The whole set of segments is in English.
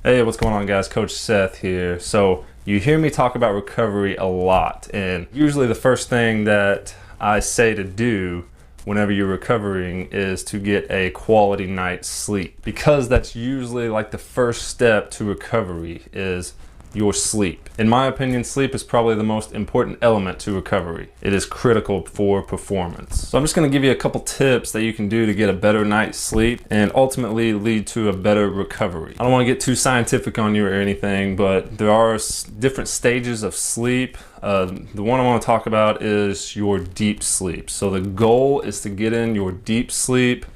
Hey, what's going on guys? Coach Seth here. So you hear me talk about recovery a lot, and usually the first thing that I say to do whenever you're recovering is to get a quality night's sleep, because that's usually like the first step to recovery is your sleep. In my opinion, sleep is probably the most important element to recovery. It is critical for performance. So I'm just going to give you a couple tips that you can do to get a better night's sleep and ultimately lead to a better recovery. I don't want to get too scientific on you or anything, but there are different stages of sleep. The one I want to talk about is your deep sleep. So the goal is to get in your deep sleep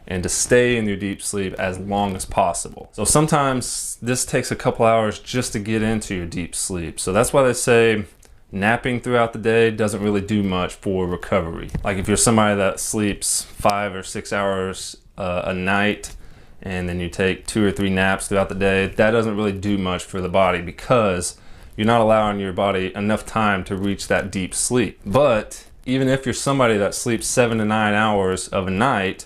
and to stay in your deep sleep as long as possible. So sometimes this takes a couple hours just to get into your deep sleep. So that's why they say napping throughout the day doesn't really do much for recovery. Like if you're somebody that sleeps 5 or 6 hours a night and then you take 2 or 3 naps throughout the day, that doesn't really do much for the body because you're not allowing your body enough time to reach that deep sleep. But even if you're somebody that sleeps 7 to 9 hours of a night,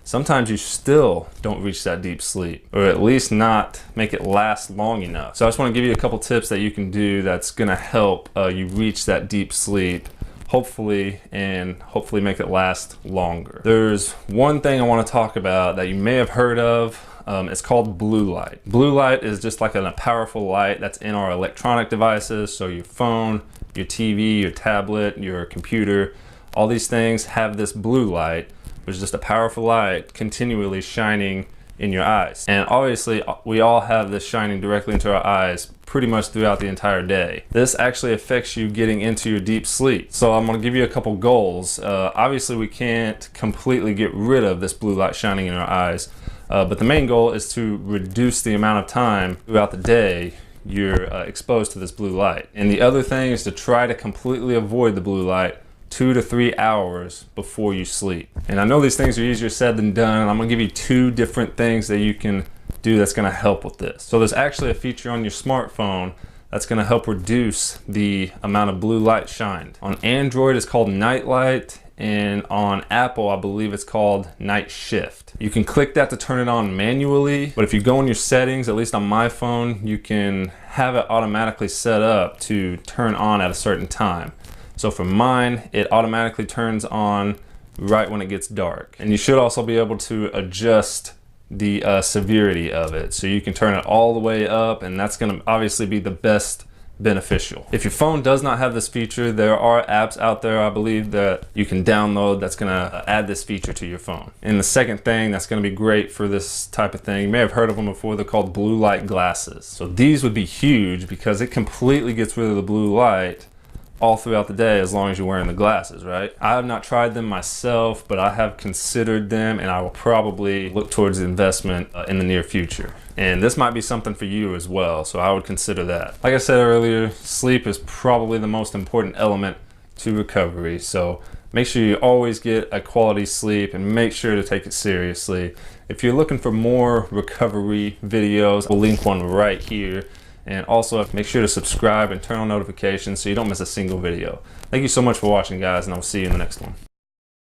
sometimes you still don't reach that deep sleep, or at least not make it last long enough. So I just want to give you a couple tips that you can do that's going to help you reach that deep sleep, hopefully make it last longer. There's one thing I want to talk about that you may have heard of. It's called blue light. Blue light is just like a powerful light that's in our electronic devices. So your phone, your TV, your tablet, your computer, all these things have this blue light, which is just a powerful light continually shining in your eyes. And obviously we all have this shining directly into our eyes pretty much throughout the entire day. This actually affects you getting into your deep sleep. So I'm gonna give you a couple goals. Obviously we can't completely get rid of this blue light shining in our eyes, but the main goal is to reduce the amount of time throughout the day you're exposed to this blue light. And the other thing is to try to completely avoid the blue light 2 to 3 hours before you sleep. And I know these things are easier said than done. I'm gonna give you 2 different things that you can do that's gonna help with this. So there's actually a feature on your smartphone that's gonna help reduce the amount of blue light shined. On Android, it's called Night Light, and on Apple, I believe it's called Night Shift. You can click that to turn it on manually, but if you go in your settings, at least on my phone, you can have it automatically set up to turn on at a certain time. So for mine, it automatically turns on right when it gets dark. And you should also be able to adjust the severity of it. So you can turn it all the way up, and that's gonna obviously be the best beneficial. If your phone does not have this feature, there are apps out there, I believe, that you can download that's gonna add this feature to your phone. And the second thing that's gonna be great for this type of thing, you may have heard of them before, they're called blue light glasses. So these would be huge because it completely gets rid of the blue light all throughout the day as long as you're wearing the glasses, right? I have not tried them myself, but I have considered them, and I will probably look towards the investment in the near future. And this might be something for you as well, so I would consider that. Like I said earlier, sleep is probably the most important element to recovery, so make sure you always get a quality sleep and make sure to take it seriously. If you're looking for more recovery videos, we'll link one right here. And also make sure to subscribe and turn on notifications so you don't miss a single video. Thank you so much for watching, guys, and I'll see you in the next one.